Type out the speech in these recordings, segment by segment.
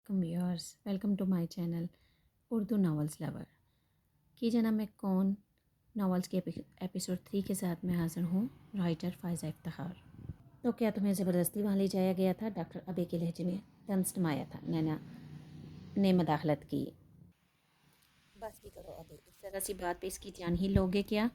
वालेकुम viewers, welcome to my channel Urdu novels lover. कि जना मैं कौन नावल्स के एपिसोड 3 के साथ मैं हाज़िर हूँ। राइटर फ़ायज़ा इफ्तिखार। तो क्या तुम्हें ज़बरदस्ती वहाँ ले जाया गया था? डॉक्टर अबे के लहजे में तंज टमाया था। नैना ने मदाखलत की। बस भी करो अबे, इस तरह सी बात पे इसकी जान ही लोगे क्या?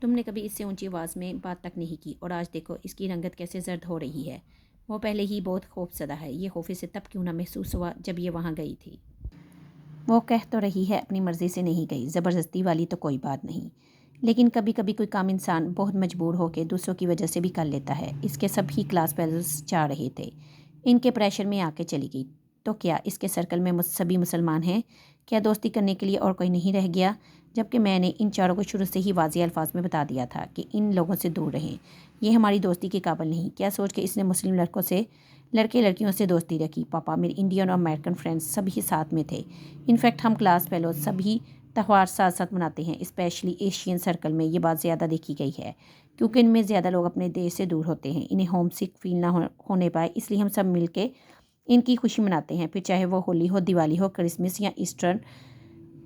तुमने कभी इससे ऊंची आवाज़ में बात तक नहीं की और आज देखो इसकी रंगत कैसे जर्द हो रही है। वो पहले ही बहुत खौफजदा है। ये खौफ से तब क्यों ना महसूस हुआ जब ये वहाँ गई थी। वो कह तो रही है अपनी मर्ज़ी से नहीं गई, ज़बरदस्ती वाली तो कोई बात नहीं, लेकिन कभी कभी कोई काम इंसान बहुत मजबूर होकर दूसरों की वजह से भी कर लेता है। इसके सभी क्लास फेलोज़ चाह रहे थे, इनके प्रेशर में आके चली गई। तो क्या इसके सर्कल में सभी मुसलमान हैं? क्या दोस्ती करने के लिए और कोई नहीं रह गया? जबकि मैंने इन चारों को शुरू से ही वाज़ी अल्फाज में बता दिया था कि इन लोगों से दूर रहें, ये हमारी दोस्ती के काबिल नहीं। क्या सोच के इसने मुस्लिम लड़के लड़कियों से दोस्ती रखी? पापा, मेरे इंडियन और अमेरिकन फ्रेंड्स सभी साथ में थे। इनफैक्ट हम क्लास फेलोज सभी त्यौहार साथ साथ मनाते हैं। स्पेशली एशियन सर्कल में ये बात ज़्यादा देखी गई है, क्योंकि इनमें ज़्यादा लोग अपने देश से दूर होते हैं। इन्हें होम सिक फील ना होने पाए, इसलिए हम सब मिलके इनकी खुशी मनाते हैं। फिर चाहे वो होली हो, दिवाली हो, क्रिसमस या ईस्टर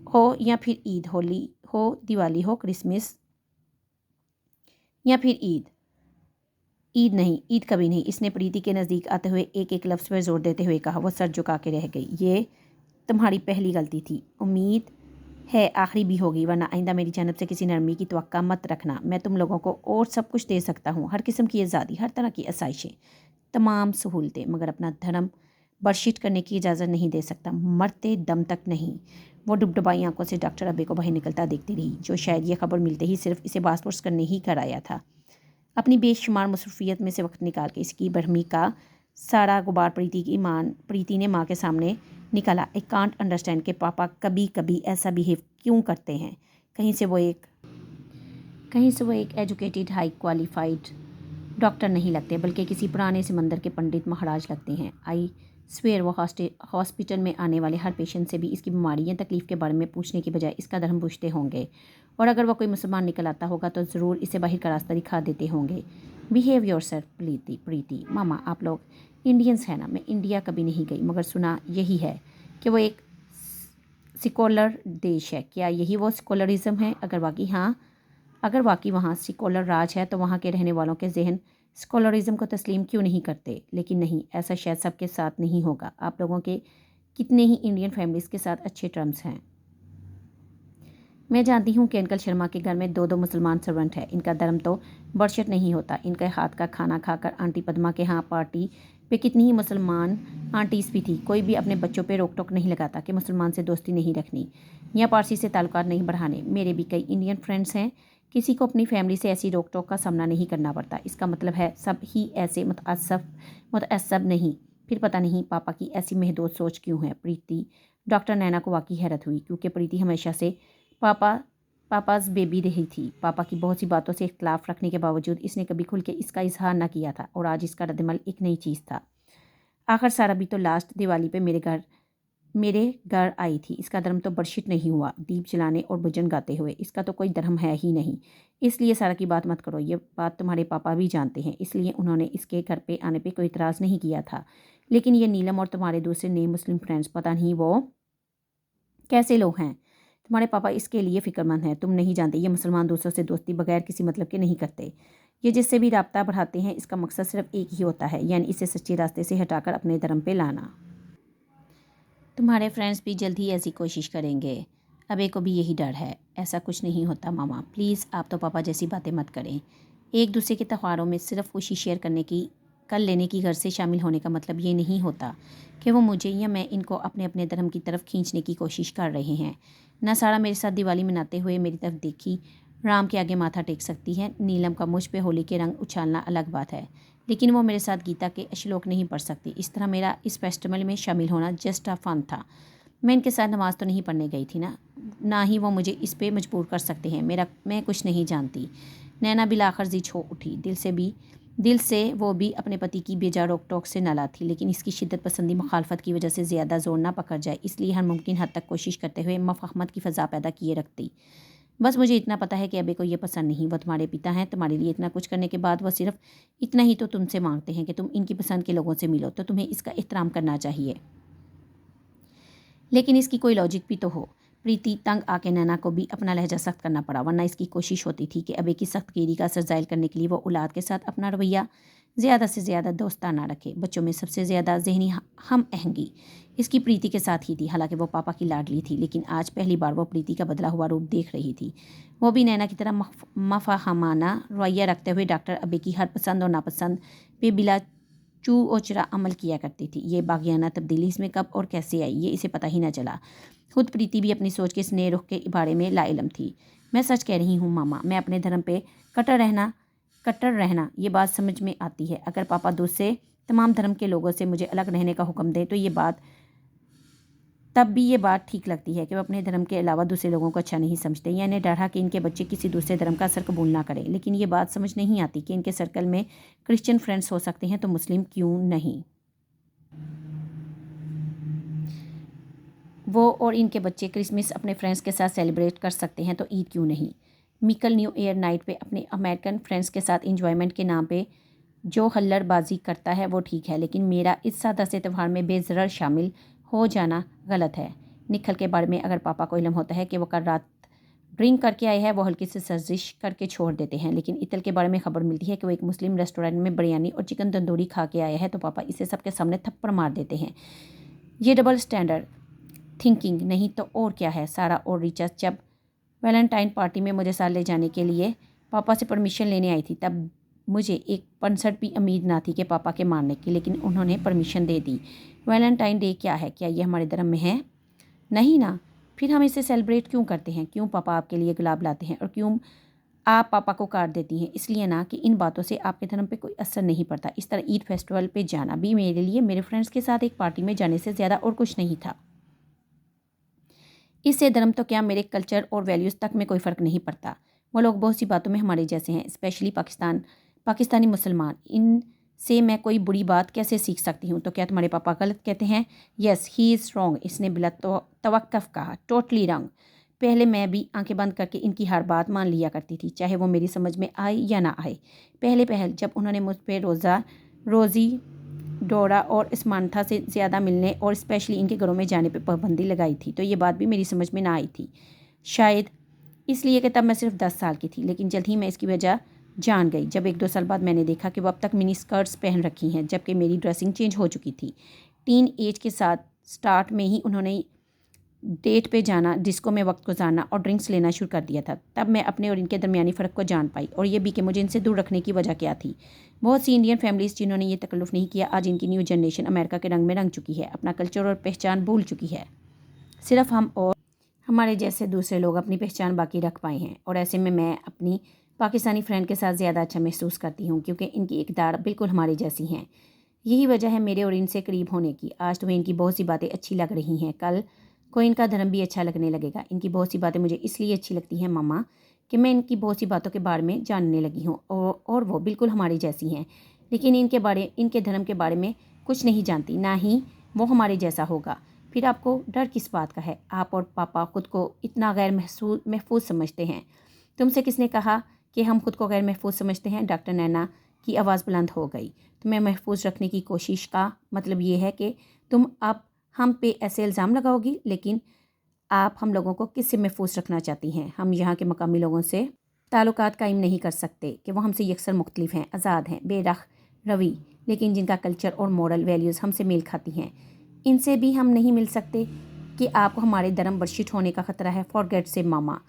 हो, या फिर ईद। होली हो, दिवाली हो, क्रिसमस या फिर ईद। ईद नहीं, ईद कभी नहीं। इसने प्रीति के नज़दीक आते हुए एक एक लफ्ज़ पर जोर देते हुए कहा। वो सर झुका के रह गई। ये तुम्हारी पहली गलती थी, उम्मीद है आखिरी भी होगी, वरना आइंदा मेरी जानब से किसी नरमी की तवक्का मत रखना। मैं तुम लोगों को और सब कुछ दे सकता हूँ, हर किस्म की आज़ादी, हर तरह की आसाइशें, तमाम सहूलतें, मगर अपना धर्म बर्शित करने की इजाज़त नहीं दे सकता, मरते दम तक नहीं। वो डुबडुबाई आंखों से डॉक्टर अबे को बाहर निकलता देखती रही, जो शायद ये खबर मिलते ही सिर्फ इसे बासपुरस करने ही कर आया था। अपनी बेशुमार मसरूफियत में से वक्त निकाल के इसकी बरहमी का सारा गुबार प्रीति ने माँ के सामने निकाला। आई कांट अंडरस्टैंड कि पापा कभी कभी ऐसा बिहेव क्यों करते हैं। कहीं से वो एक एजुकेटेड हाई क्वालिफाइड डॉक्टर नहीं लगते, बल्कि किसी पुराने समंदर के पंडित महाराज लगते हैं। आई स्वेयर वो हॉस्पिटल में आने वाले हर पेशेंट से भी इसकी बीमारी या तकलीफ़ के बारे में पूछने की बजाय इसका धर्म पूछते होंगे, और अगर वह कोई मुसलमान निकल आता होगा तो ज़रूर इसे बाहर का रास्ता दिखा देते होंगे। बिहेव योर सेल्फ प्रीति। मामा, आप लोग इंडियंस हैं ना? मैं इंडिया कभी नहीं गई, मगर सुना यही है कि वो एक सिकोलर देश है। क्या यही वो सिकोलरिज्म है? अगर वाकई वहाँ सिकोलर राज है, तो वहाँ के रहने वालों के जहन स्कॉलरिज्म को तस्लीम क्यों नहीं करते? लेकिन नहीं, ऐसा शायद सबके साथ नहीं होगा। आप लोगों के कितने ही इंडियन फैमिलीज़ के साथ अच्छे टर्म्स हैं। मैं जानती हूँ कि अंकल शर्मा के घर में दो दो मुसलमान सर्वेंट हैं। इनका धर्म तो बर्शत नहीं होता। इनके हाथ का खाना खाकर आंटी पद्मा के यहाँ पार्टी पे कितनी ही मुसलमान आंटीज़ भी थी। कोई भी अपने बच्चों पे रोक टोक नहीं लगाता कि मुसलमान से दोस्ती नहीं रखनी या पारसी से ताल्लुकात नहीं बढ़ाने। मेरे भी कई इंडियन फ्रेंड्स हैं, किसी को अपनी फैमिली से ऐसी रोक टोक का सामना नहीं करना पड़ता। इसका मतलब है सब ही ऐसे मुतअस्सब नहीं। फिर पता नहीं पापा की ऐसी महदूद सोच क्यों है। प्रीति डॉक्टर नैना को वाकई हैरत हुई, क्योंकि प्रीति हमेशा से पापाज बेबी रही थी। पापा की बहुत सी बातों से इख्तलाफ रखने के बावजूद इसने कभी खुल के इसका इजहार न किया था, और आज इसका रद्दमल एक नई चीज़ था। आखिर सारा भी तो लास्ट दिवाली पे मेरे घर आई थी। इसका धर्म तो बर्शित नहीं हुआ दीप जलाने और भजन गाते हुए। इसका तो कोई धर्म है ही नहीं। इसलिए सारा की बात मत करो। ये बात तुम्हारे पापा भी जानते हैं, इसलिए उन्होंने इसके घर पे आने पे कोई इतराज़ नहीं किया था। लेकिन ये नीलम और तुम्हारे दूसरे नए मुस्लिम फ्रेंड्स, पता नहीं वो कैसे लोग हैं। तुम्हारे पापा इसके लिए फ़िक्रमंद हैं। तुम नहीं जानते, ये मुसलमान दूसरों से दोस्ती बगैर किसी मतलब के नहीं करते। ये जिससे भी राब्ता बढ़ाते हैं, इसका मकसद सिर्फ एक ही होता है, यानी इसे सच्चे रास्ते से हटाकर अपने धर्म पे लाना। तुम्हारे फ्रेंड्स भी जल्द ही ऐसी कोशिश करेंगे। अबे को भी यही डर है। ऐसा कुछ नहीं होता मामा, प्लीज़ आप तो पापा जैसी बातें मत करें। एक दूसरे के त्योहारों में सिर्फ खुशी शेयर कर लेने की घर से शामिल होने का मतलब ये नहीं होता कि वो मुझे या मैं इनको अपने अपने धर्म की तरफ खींचने की कोशिश कर रहे हैं। ना सारा मेरे साथ दिवाली मनाते हुए मेरी तरफ देखी राम के आगे माथा टेक सकती है। नीलम का मुझ पे होली के रंग उछालना अलग बात है, लेकिन वो मेरे साथ गीता के श्लोक नहीं पढ़ सकती। इस तरह मेरा इस फेस्टिवल में शामिल होना जस्ट अ फन था। मैं इनके साथ नमाज़ तो नहीं पढ़ने गई थी ना ही वो मुझे इस पे मजबूर कर सकते हैं। मैं कुछ नहीं जानती। नैना बिलाखर जी छो उठी। दिल से वो भी अपने पति की बेजा रोक टोक से नाला थी, लेकिन इसकी शिद्दत पसंदी मुखालफत की वजह से ज़्यादा जोर ना पकड़ जाए, इसलिए हर मुमकिन हद तक कोशिश करते हुए मफहमत की फ़ज़ा पैदा किए रखती। बस मुझे इतना पता है कि अबे को ये पसंद नहीं। वो तुम्हारे पिता हैं, तुम्हारे लिए इतना कुछ करने के बाद वो सिर्फ इतना ही तो तुमसे मांगते हैं कि तुम इनकी पसंद के लोगों से मिलो, तो तुम्हें इसका एहतराम करना चाहिए। लेकिन इसकी कोई लॉजिक भी तो हो। प्रीति तंग आके नैना को भी अपना लहजा सख्त करना पड़ा, वरना इसकी कोशिश होती थी कि अबे की सख्त गिरी का असर ज़ाहिर करने के लिए वो औलाद के साथ अपना रवैया ज़्यादा से ज़्यादा दोस्ताना रखे। बच्चों में सबसे ज़्यादा ज़हनी हम आहंगी इसकी प्रीति के साथ ही थी। हालांकि वो पापा की लाडली थी, लेकिन आज पहली बार वो प्रीति का बदला हुआ रूप देख रही थी। वो भी नैना की तरह मफाहमाना रवैया रखते हुए डॉक्टर अबे की हर पसंद और नापसंद पे बिला चू ओचरा अमल किया करती थी। ये बागियाना तब्दीली इसमें कब और कैसे आई, ये इसे पता ही न चला। खुद प्रीति भी अपनी सोच के स्नेह रुख के बारे में लाइलम थी। मैं सच कह रही हूँ मामा, मैं अपने धर्म पे कट्टर रहना ये बात समझ में आती है। अगर पापा दूसरे तमाम धर्म के लोगों से मुझे अलग रहने का हुक्म दें तो तब भी ये बात ठीक लगती है कि वो अपने धर्म के अलावा दूसरे लोगों को अच्छा नहीं समझते या इन्हें डर है कि इनके बच्चे किसी दूसरे धर्म का असर कबूल ना करें। लेकिन ये बात समझ नहीं आती कि इनके सर्कल में क्रिश्चियन फ्रेंड्स हो सकते हैं तो मुस्लिम क्यों नहीं। वो और इनके बच्चे क्रिसमस अपने फ्रेंड्स के साथ सेलिब्रेट कर सकते हैं तो ईद क्यों नहीं। मिकल न्यू ईयर नाइट पे अपने अमेरिकन फ्रेंड्स के साथ इंजॉयमेंट के नाम पे जो हल्लड़बाजी करता है वो ठीक है, लेकिन मेरा इस सादा से त्यौहार में बेज़रर शामिल हो जाना गलत है। निखल के बारे में अगर पापा को इल्म होता है कि वो कल रात ड्रिंक करके आए हैं, वो हल्की सी सर्जिश करके छोड़ देते हैं। लेकिन इतल के बारे में खबर मिलती है कि वो एक मुस्लिम रेस्टोरेंट में बिरयानी और चिकन तंदूरी खा के आया है तो पापा इसे सबके सामने थप्पड़ मार देते हैं। ये डबल स्टैंडर्ड थिंकिंग नहीं तो और क्या है। सारा और रिचा जब वैलेंटाइन पार्टी में मुझे साथ ले जाने के लिए पापा से परमिशन लेने आई थी, तब मुझे 1% भी उम्मीद ना थी कि पापा के मानने की, लेकिन उन्होंने परमिशन दे दी। वैलेंटाइन डे क्या है, क्या ये हमारे धर्म में है? नहीं ना। फिर हम इसे सेलिब्रेट क्यों करते हैं? क्यों पापा आपके लिए गुलाब लाते हैं और क्यों आप पापा को काट देती हैं? इसलिए ना कि इन बातों से आपके धर्म पे कोई असर नहीं पड़ता। इस तरह ईद फेस्टिवल पे जाना भी मेरे लिए मेरे फ्रेंड्स के साथ एक पार्टी में जाने से ज़्यादा और कुछ नहीं था। इससे धर्म तो क्या, मेरे कल्चर और वैल्यूज़ तक में कोई फ़र्क नहीं पड़ता। वो लोग बहुत सी बातों में हमारे जैसे हैं, स्पेशली पाकिस्तानी मुसलमान। इनसे मैं कोई बुरी बात कैसे सीख सकती हूँ? तो क्या तुम्हारे पापा गलत कहते हैं? येस ही इज़ रॉन्ग, इसने बिला तवक्कफ कहा। Totally wrong. पहले मैं भी आंखें बंद करके इनकी हर बात मान लिया करती थी, चाहे वो मेरी समझ में आए या ना आए। पहले जब उन्होंने मुझ पर रोज़ी डोरा और स्मानथा से ज़्यादा मिलने और स्पेशली इनके घरों में जाने पर पाबंदी लगाई थी तो ये बात भी मेरी समझ में ना आई थी। शायद इसलिए कि तब मैं सिर्फ 10 साल की थी, लेकिन जल्द ही मैं इसकी वजह जान गई जब 1-2 साल बाद मैंने देखा कि वो अब तक मिनी स्कर्ट्स पहन रखी हैं, जबकि मेरी ड्रेसिंग चेंज हो चुकी थी। टीन एज के साथ स्टार्ट में ही उन्होंने डेट पे जाना, डिस्को में वक्त गुजारना और ड्रिंक्स लेना शुरू कर दिया था। तब मैं अपने और इनके दरमियानी फ़र्क को जान पाई, और ये भी कि मुझे इनसे दूर रखने की वजह क्या थी। बहुत सी इंडियन फैमिलीज़ जिन्होंने ये तकल्लुफ़ नहीं किया, आज इनकी न्यू जनरेशन अमेरिका के रंग में रंग चुकी है, अपना कल्चर और पहचान भूल चुकी है। सिर्फ हम और हमारे जैसे दूसरे लोग अपनी पहचान बाकी रख पाए हैं, और ऐसे में मैं अपनी पाकिस्तानी फ्रेंड के साथ ज़्यादा अच्छा महसूस करती हूँ क्योंकि इनकी इक़दार बिल्कुल हमारी जैसी हैं। यही वजह है मेरे और इनसे करीब होने की। आज तुम्हें इनकी बहुत सी बातें अच्छी लग रही हैं, कल को इनका धर्म भी अच्छा लगने लगेगा। इनकी बहुत सी बातें मुझे इसलिए अच्छी लगती हैं मामा कि मैं इनकी बहुत सी बातों के बारे में जानने लगी हूँ, और वो बिल्कुल हमारी जैसी हैं, लेकिन इनके धर्म के बारे में कुछ नहीं जानती, ना ही वो हमारे जैसा होगा। फिर आपको डर किस बात का है? आप और पापा खुद को इतना गैर महफूज समझते हैं। तुमसे किसने कहा कि हम खुद को गैर महफूज समझते हैं? डॉक्टर नैना की आवाज़ बुलंद हो गई। तुम्हें महफूज रखने की कोशिश का मतलब ये है कि तुम अब हम पे ऐसे इल्ज़ाम लगाओगी, लेकिन आप हम लोगों को किससे महफूज रखना चाहती हैं? हम यहाँ के मकामी लोगों से ताल्लुकात कायम नहीं कर सकते कि वो हमसे यकसर मुख्तलिफ हैं, आज़ाद हैं, बेरख रवि, लेकिन जिनका कल्चर और मॉरल वैल्यूज़ हमसे मेल खाती हैं। इनसे भी हम नहीं मिल सकते कि आपको हमारे धर्म बर्शित होने का ख़तरा है। फॉरगेट से मामा,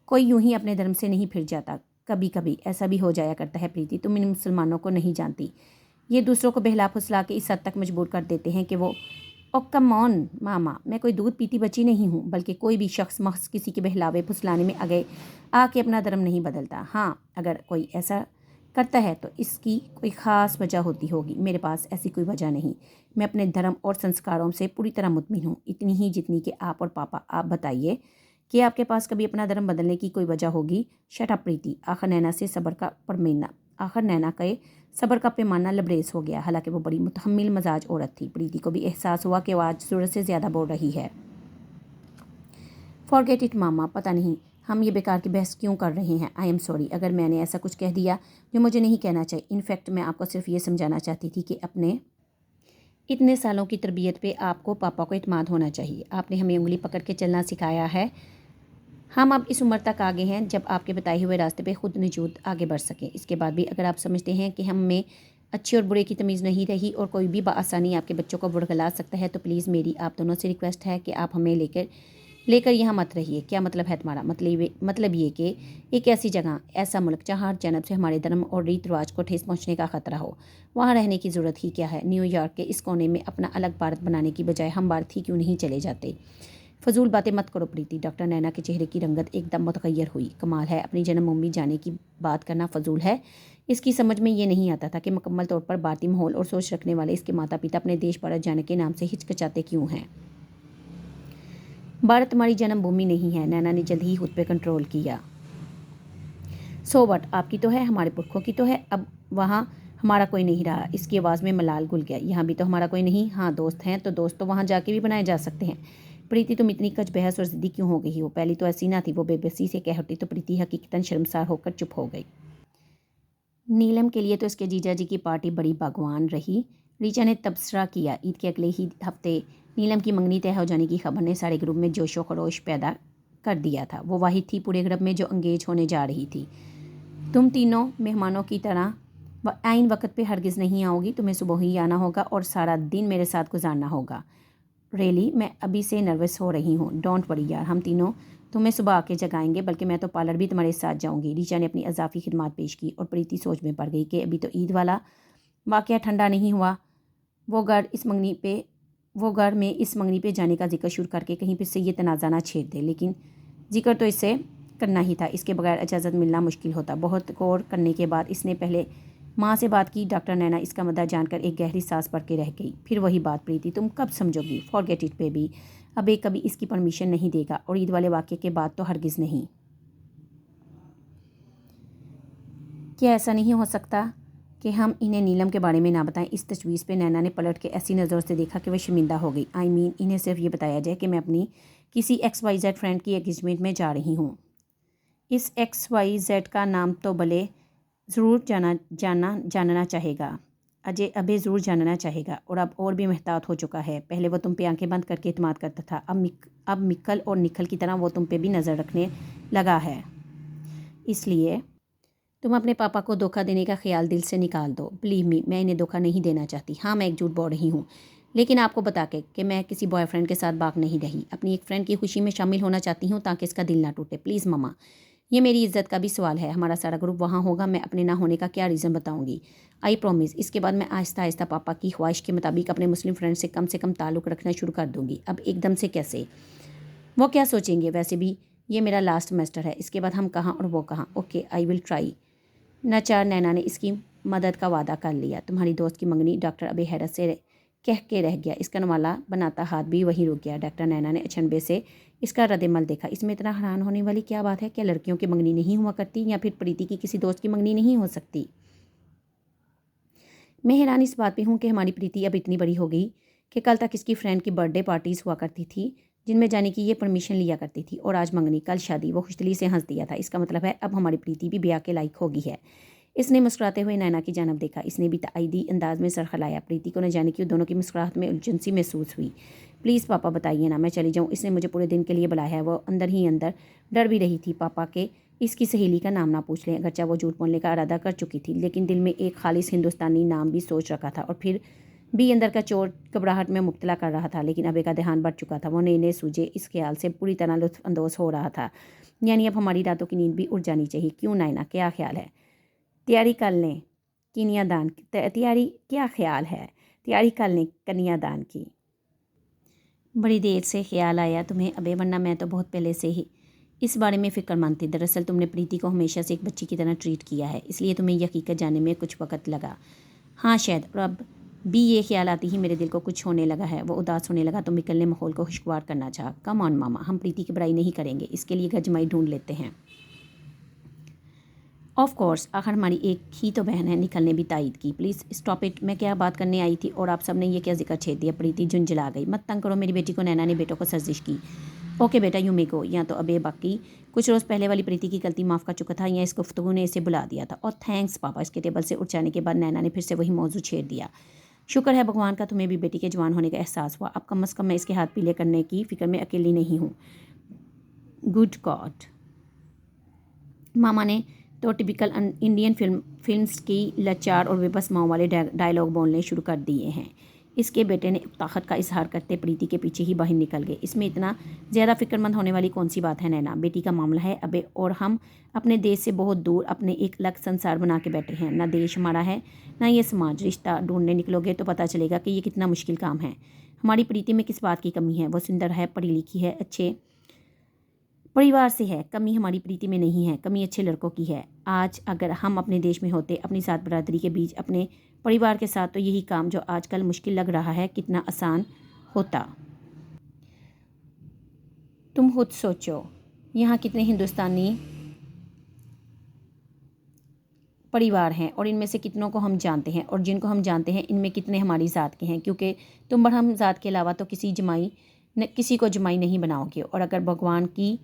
कोई यूं ही अपने धर्म से नहीं फिर जाता। कभी कभी ऐसा भी हो जाया करता है प्रीति, तुम इन मुसलमानों को नहीं जानती। ये दूसरों को बहला फुसला के इस हद तक मजबूर कर देते हैं कि वो ओ कम ऑन मामा, मैं कोई दूध पीती बच्ची नहीं हूँ, बल्कि कोई भी शख्स महज किसी के बहलावे फुसलाने में आगे आके अपना धर्म नहीं बदलता। हाँ, अगर कोई ऐसा करता है तो इसकी कोई ख़ास वजह होती होगी। मेरे पास ऐसी कोई वजह नहीं। मैं अपने धर्म और संस्कारों से पूरी तरह मुतमिन हूँ, इतनी ही जितनी कि आप और पापा। आप बताइए कि आपके पास कभी अपना धर्म बदलने की कोई वजह होगी? शट अप प्रीति। आखिर नैना के सब्र का पैमाना लबरेज हो गया। हालांकि वो बड़ी मुतहम्मिल मजाज औरत थी, प्रीति को भी एहसास हुआ कि वो आज ज़रूरत से ज़्यादा बोल रही है। फॉरगेट इट मामा, पता नहीं हम ये बेकार की बहस क्यों कर रहे हैं। आई एम सॉरी अगर मैंने ऐसा कुछ कह दिया जो मुझे नहीं कहना चाहिए। इनफैक्ट मैं आपको सिर्फ ये समझाना चाहती थी कि अपने इतने सालों की तरबियत पे आपको पापा को इत्मीनान होना चाहिए। आपने हमें उंगली पकड़ के चलना सिखाया है। हम अब इस उम्र तक आगे हैं जब आपके बताए हुए रास्ते पे खुद निजूत आगे बढ़ सकें। इसके बाद भी अगर आप समझते हैं कि हम में अच्छे और बुरे की तमीज़ नहीं रही और कोई भी बआसानी आपके बच्चों को बुड़गला सकता है, तो प्लीज़ मेरी आप दोनों से रिक्वेस्ट है कि आप हमें लेकर यहाँ मत रहिए। क्या मतलब है तुम्हारा? मतलब ये कि एक ऐसी जगह, ऐसा मुल्क जहाँ हर जानब से हमारे धर्म और रीत रिवाज को ठेस पहुँचने का ख़तरा हो, वहाँ रहने की ज़रूरत ही क्या है? न्यूयॉर्क के इस कोने में अपना अलग भारत बनाने की बजाय हम भारत ही क्यों नहीं चले जाते? फजूल बातें मत करो प्रीति। डॉक्टर नैना के चेहरे की रंगत एकदम मुतगय्यर हुई। कमाल है, अपनी जन्मभूमि जाने की बात करना फजूल है। इसकी समझ में ये नहीं आता था कि मुकम्मल तौर पर भारतीय माहौल और सोच रखने वाले इसके माता पिता अपने देश भारत जाने के नाम से हिचकिचाते क्यों हैं? भारत हमारी जन्मभूमि नहीं है। नैना ने जल्द ही खुद पे कंट्रोल किया। सो वट, आपकी तो है, हमारे पुरखों की तो है, अब वहाँ हमारा कोई नहीं रहा। इसकी आवाज़ में मलाल घुल गया। यहाँ भी तो हमारा कोई नहीं। हाँ, दोस्त हैं तो दोस्त तो वहाँ जाके भी बनाए जा सकते हैं। प्रीति, तुम इतनी कच बहस और ज़िद्दी क्यों हो गई हो? पहली तो ऐसी ना थी। वो बेबसी से कह उठी तो प्रीति हकीकतन शर्मसार होकर चुप हो गई। नीलम के लिए तो इसके जीजा जी की पार्टी बड़ी भगवान रही। रीचा ने तबसरा किया। ईद के अगले ही हफ्ते नीलम की मंगनी तय हो जाने की खबर ने सारे ग्रुप में जोशो खरोश पैदा कर दिया था। वो वाहिद थी पूरे ग्रुप में जो अंगेज होने जा रही थी। तुम तीनों मेहमानों की तरह आइन वक्त पे हरगिज़ नहीं आओगी। तुम्हें सुबह ही आना होगा और सारा दिन मेरे साथ गुजारना होगा। रियली, मैं अभी से नर्वस हो रही हूँ। डोंट वरी यार, हम तीनों तुम्हें सुबह आके जगाएंगे, बल्कि मैं तो पार्लर भी तुम्हारे साथ जाऊँगी। रीचा ने अपनी अजाफी खिदमात पेश की और प्रीति सोच में पड़ गई कि अभी तो ईद वाला वाक़या ठंडा नहीं हुआ। वो घर में इस मंगनी पे जाने का जिक्र शुरू करके कहीं फिर से ये तनाज़ा ना छेड़ दे, लेकिन जिक्र तो इससे करना ही था। इसके बगैर इजाज़त मिलना मुश्किल होता। बहुत गौर करने के बाद इसने पहले माँ से बात की। डॉक्टर नैना इसका मद्दा जानकर एक गहरी सांस भर के रह गई। फिर वही बात, प्रीति तुम कब समझोगी? Forget it baby. अब एक कभी इसकी परमिशन नहीं देगा और ईद वाले वाक़े के बाद तो हरगिज़ नहीं। क्या ऐसा नहीं हो सकता कि हम इन्हें नीलम के बारे में ना बताएं? इस तजवीज़ पे नैना ने पलट के ऐसी नज़रों से देखा कि वह शर्मिंदा हो गई। आई मीन, इन्हें सिर्फ ये बताया जाए कि मैं अपनी किसी XYZ फ्रेंड की एंगेजमेंट में जा रही हूँ। इस XYZ का नाम तो भले ज़रूर जानना चाहेगा। अजय अबे ज़रूर जानना चाहेगा और अब और भी महतात हो चुका है। पहले वो तुम पे आंखें बंद करके इत्मीनान करता था, अब मिक्कल और निखल की तरह वो तुम पे भी नज़र रखने लगा है। इसलिए तुम अपने पापा को धोखा देने का ख्याल दिल से निकाल दो। बिलीव मी, मैं इन्हें धोखा नहीं देना चाहती। हाँ, मैं एक झूठ बोल रही हूँ, लेकिन आपको बता के कि मैं किसी बॉयफ्रेंड के साथ भाग नहीं रही। अपनी एक फ्रेंड की खुशी में शामिल होना चाहती हूँ ताकि इसका दिल ना टूटे। प्लीज़ मम्मा, ये मेरी इज्जत का भी सवाल है। हमारा सारा ग्रुप वहाँ होगा। मैं अपने ना होने का क्या रीज़न बताऊँगी? I promise. इसके बाद मैं आहिस्ता आहिस्ता पापा की ख्वाहिश के मुताबिक अपने मुस्लिम फ्रेंड से कम ताल्लुक़ रखना शुरू कर दूँगी। अब एकदम से कैसे? वो क्या सोचेंगे? वैसे भी ये मेरा लास्ट सेमेस्टर है। इसके बाद हम कहाँ और वो कहाँ। Okay, I will try. नाचार नैना ने इसकी मदद का वादा कर लिया। तुम्हारी दोस्त की मंगनी, डॉक्टर अबे हैरत से कह के रह गया। इसका नवाला बनाता हाथ भी वहीं रुक गया। डॉक्टर नैना ने अचंभे से इसका रद्दमल देखा। इसमें इतना हैरान होने वाली क्या बात है? क्या लड़कियों की मंगनी नहीं हुआ करती, या फिर प्रीति की किसी दोस्त की मंगनी नहीं हो सकती? मैं हैरान इस बात पे हूँ कि हमारी प्रीति अब इतनी बड़ी हो गई कि कल तक इसकी फ्रेंड की बर्थडे पार्टीज़ हुआ करती थी जिनमें जाने की ये परमिशन लिया करती थी, और आज मंगनी, कल शादी। वो खुशदिली से हंस दिया था। इसका मतलब है अब हमारी प्रीति भी ब्याह के लायक हो गई है। इसने मुस्कुराते हुए नैना की जानब देखा। इसने भी ताईदी अंदाज में सर खिलाया। प्रीति को न जाने की दोनों की मुस्कुराहट में उलझन सी महसूस हुई। प्लीज़ पापा बताइए ना, मैं चली जाऊँ। इसने मुझे पूरे दिन के लिए बुलाया है। वो अंदर ही अंदर डर भी रही थी पापा के इसकी सहेली का नाम ना पूछ लें। अगरचे वो झूठ बोलने का इरादा कर चुकी थी, लेकिन दिल में एक खालिस हिंदुस्तानी नाम भी सोच रखा था, और फिर भी अंदर का चोर घबराहट में मुब्तला कर रहा था। लेकिन अबे का ध्यान बढ़ चुका था। वो नए सूझे इस ख्याल से पूरी तरह लुत्फ़अंदोज़ हो रहा था। यानी अब हमारी रातों की नींद भी उड़ जानी चाहिए। क्यों नायना, क्या ख्याल है? तैयारी कर लें कन्यादान की। तैयारी क्या ख्याल है? तैयारी कर लें कन्यादान की। बड़ी देर से ख्याल आया तुम्हें अबे, वरना मैं तो बहुत पहले से ही इस बारे में फ़िक्रमंद थी। दरअसल तुमने प्रीति को हमेशा से एक बच्ची की तरह ट्रीट किया है, इसलिए तुम्हें ये हकीकत जानने में कुछ वक्त लगा। हाँ शायद, और अब भी ये ख्याल आती ही मेरे दिल को कुछ होने लगा है। वो उदास होने लगा तो मिकल ने माहौल को खुशगवार करना चाहा। कम ऑन मामा, हम प्रीति की बुराई नहीं करेंगे। इसके लिए घर जमाई ढूंढ लेते हैं। ऑफ कोर्स, आखिर हमारी एक ही तो बहन है। निखल ने भी तायद की। Please stop it. मैं क्या बात करने आई थी और आप सब ने ये क्या जिक्र छेड़ दिया? प्रीति झुंझला गई। मत तंग करो मेरी बेटी को। नैना ने बेटों को सर्जिश की। ओके बेटा, यू मे गो। या तो अबे बाकी कुछ रोज़ पहले वाली प्रीति की गलती माफ़ कर चुका था, या इस गुफ्तगू ने इसे बुला दिया था। और थैंक्स पापा। इसके टेबल से उठ जाने के बाद नैना ने फिर से वही मौजू छेड़ दिया। शुक्र है भगवान का तुम्हें भी बेटी के जवान होने का एहसास हुआ। अब कम से कम मैं इसके हाथ पीले करने की फ़िक्र में अकेली नहीं हूँ। Good God. मामा ने तो टिपिकल इंडियन फिल्म्स की लाचार और बेबस माँ वाले डायलॉग बोलने शुरू कर दिए हैं। इसके बेटे ने ताकत का इजहार करते प्रीति के पीछे ही बाहर निकल गए। इसमें इतना ज़्यादा फिक्रमंद होने वाली कौन सी बात है नैना? बेटी का मामला है अबे, और हम अपने देश से बहुत दूर अपने एक अलग संसार बना के बैठे हैं। ना देश हमारा है ना ये समाज। रिश्ता ढूंढने निकलोगे तो पता चलेगा कि ये कितना मुश्किल काम है। हमारी प्रीति में किस बात की कमी है? वो सुंदर है, पढ़ी लिखी है, अच्छे परिवार से है। कमी हमारी प्रीति में नहीं है, कमी अच्छे लड़कों की है। आज अगर हम अपने देश में होते, अपनी साथ बरादरी के बीच, अपने परिवार के साथ, तो यही काम जो आजकल मुश्किल लग रहा है कितना आसान होता। तुम खुद सोचो, यहाँ कितने हिंदुस्तानी परिवार हैं और इनमें से कितनों को हम जानते हैं, और जिनको हम जानते हैं इनमें कितने हमारी ज़ात के हैं, क्योंकि तुम बरहम ज़ात के अलावा तो किसी को जमाई नहीं बनाओगे। और अगर भगवान की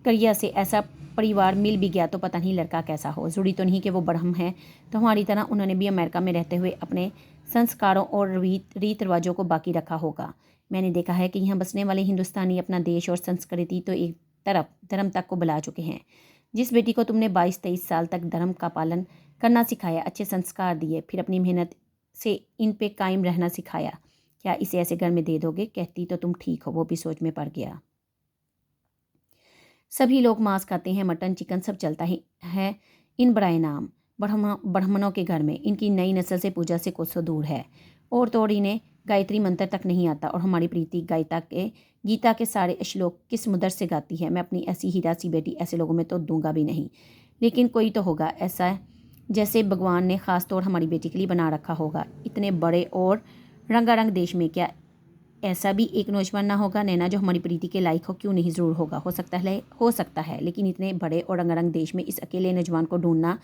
करिया से ऐसा परिवार मिल भी गया तो पता नहीं लड़का कैसा हो। ज़रूरी तो नहीं कि वो ब्रह्म है, तो हमारी तरह उन्होंने भी अमेरिका में रहते हुए अपने संस्कारों और रीत रिवाजों को बाकी रखा होगा। मैंने देखा है कि यहाँ बसने वाले हिंदुस्तानी अपना देश और संस्कृति तो एक तरफ धर्म तक को बुला चुके हैं। जिस बेटी को तुमने 22-23 साल तक धर्म का पालन करना सिखाया, अच्छे संस्कार दिए, फिर अपनी मेहनत से इन पे कायम रहना सिखाया, क्या इसे ऐसे घर में दे दोगे? कहती तो तुम ठीक हो। वो भी सोच में पड़ गया। सभी लोग मांस खाते हैं, मटन चिकन सब चलता ही है इन बराए नाम ब्राह्मणों के घर में। इनकी नई नस्ल से पूजा से कोसों दूर है, और तो और इन्हें गायत्री मंत्र तक नहीं आता। और हमारी प्रीति गीता के सारे श्लोक किस मुदर से गाती है। मैं अपनी ऐसी हीरा सी बेटी ऐसे लोगों में तो दूंगा भी नहीं, लेकिन कोई तो होगा ऐसा जैसे भगवान ने ख़ास तौर हमारी बेटी के लिए बना रखा होगा। इतने बड़े और रंगारंग देश में क्या ऐसा भी एक नौजवान ना होगा नैना जो हमारी प्रीति के लायक हो? क्यों नहीं, ज़रूर होगा। हो सकता है, लेकिन इतने बड़े और रंगारंग देश में इस अकेले नौजवान को ढूंढना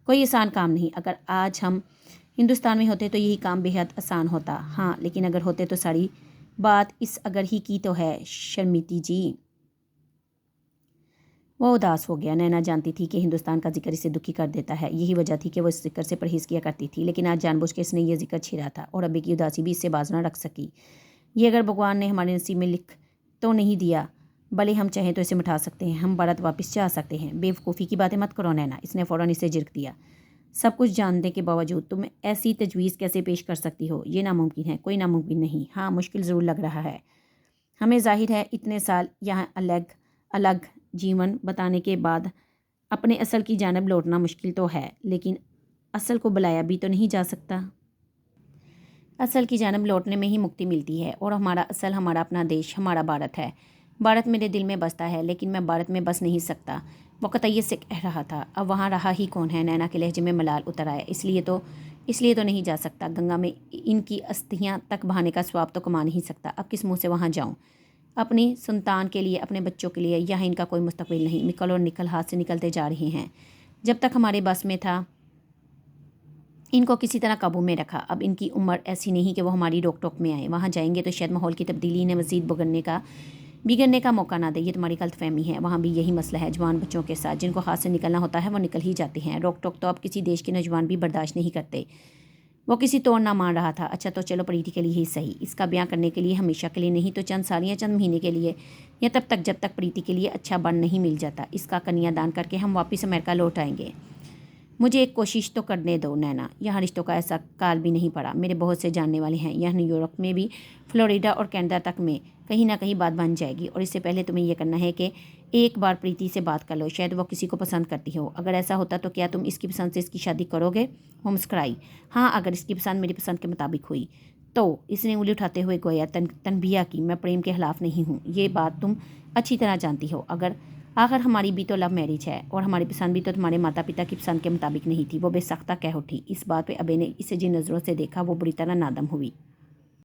कोई आसान काम नहीं। अगर आज हम हिंदुस्तान में होते तो यही काम बेहद आसान होता। हाँ, लेकिन अगर होते तो सारी बात इस अगर ही की तो है शर्मिती जी। वो उदास हो गया। नैना जानती थी कि हिंदुस्तान का जिक्र इसे दुखी कर देता है। यही वजह थी कि वो इस जिक्र से परहेज़ किया करती थी, लेकिन आज जानबूझ के इसने ये जिक्र छेड़ा था और अभी की उदासी भी इससे बाज ना रख सकी। ये अगर भगवान ने हमारे नसीब में लिख तो नहीं दिया, भले हम चाहें तो इसे मिटा सकते हैं, हम भारत वापस जा सकते हैं। बेवकूफ़ी की बातें मत करो नैना, इसने फ़ौरन इसे झिड़क दिया। सब कुछ जानने के बावजूद तुम ऐसी तजवीज़ कैसे पेश कर सकती हो? ये नामुमकिन है। कोई नामुमकिन नहीं। हाँ, मुश्किल ज़रूर लग रहा है हमें। जाहिर है इतने साल यहाँ अलग अलग जीवन बताने के बाद अपने असल की जानब लौटना मुश्किल तो है, लेकिन असल को बुलाया भी तो नहीं जा सकता। असल की जानब लौटने में ही मुक्ति मिलती है, और हमारा असल, हमारा अपना देश, हमारा भारत है। भारत मेरे दिल में बसता है, लेकिन मैं भारत में बस नहीं सकता। वो कतई से कह रहा था। अब वहाँ रहा ही कौन है? नैना के लहजे में मलाल उतर आया। इसलिए तो नहीं जा सकता। गंगा में इनकी अस्थियाँ तक बहाने का स्वाब तो कमा नहीं सकता। अब किस मुँह से वहाँ जाऊँ? अपनी संतान के लिए, अपने बच्चों के लिए। यहाँ इनका कोई मुस्तकबिल नहीं। मिकल और निकल हाथ से निकलते जा रहे हैं। जब तक हमारे बस में था इनको किसी तरह काबू में रखा। अब इनकी उम्र ऐसी नहीं कि वो हमारी रोक टोक में आए। वहाँ जाएंगे तो शायद माहौल की तब्दीली इन्हें मज़ीद बिगड़ने का मौका ना दे। ये तुम्हारी गलतफहमी है। वहाँ भी यही मसला है। जवान बच्चों के साथ जिनको हाथ से निकलना होता है वो निकल ही जाते हैं। रोक टोक तो अब किसी देश के नौजवान भी बर्दाश्त नहीं करते। वो किसी तोड़ ना मान रहा था। अच्छा तो चलो प्रीति के लिए ही सही, इसका ब्याह करने के लिए, हमेशा के लिए नहीं तो चंद साल या चंद महीने के लिए, या तब तक जब तक प्रीति के लिए अच्छा बन नहीं मिल जाता। इसका कन्यादान करके हम वापस अमेरिका लौट आएंगे। मुझे एक कोशिश तो करने दो नैना। यहाँ रिश्तों का ऐसा काल भी नहीं पड़ा। मेरे बहुत से जानने वाले हैं। यहाँ न्यूयॉर्क में भी, फ्लोरिडा और कनाडा तक में कहीं ना कहीं बात बन जाएगी। और इससे पहले तुम्हें यह करना है कि एक बार प्रीति से बात कर लो। शायद वो किसी को पसंद करती हो। अगर ऐसा होता तो क्या तुम इसकी पसंद से इसकी शादी करोगे? वो मुस्कुराई। हाँ, अगर इसकी पसंद मेरी पसंद के मुताबिक हुई तो। इसने उंगली उठाते हुए गोया तनबिया की। मैं प्रेम के खिलाफ नहीं हूँ, ये बात तुम अच्छी तरह जानती हो। आखिर हमारी भी तो लव मैरिज है, और हमारी पसंद भी तो तुम्हारे माता पिता की पसंद के मुताबिक नहीं थी। वो बेसख्ता कह उठी। इस बात पे अबे ने इसे जिन नज़रों से देखा वो बुरी तरह नादम हुई।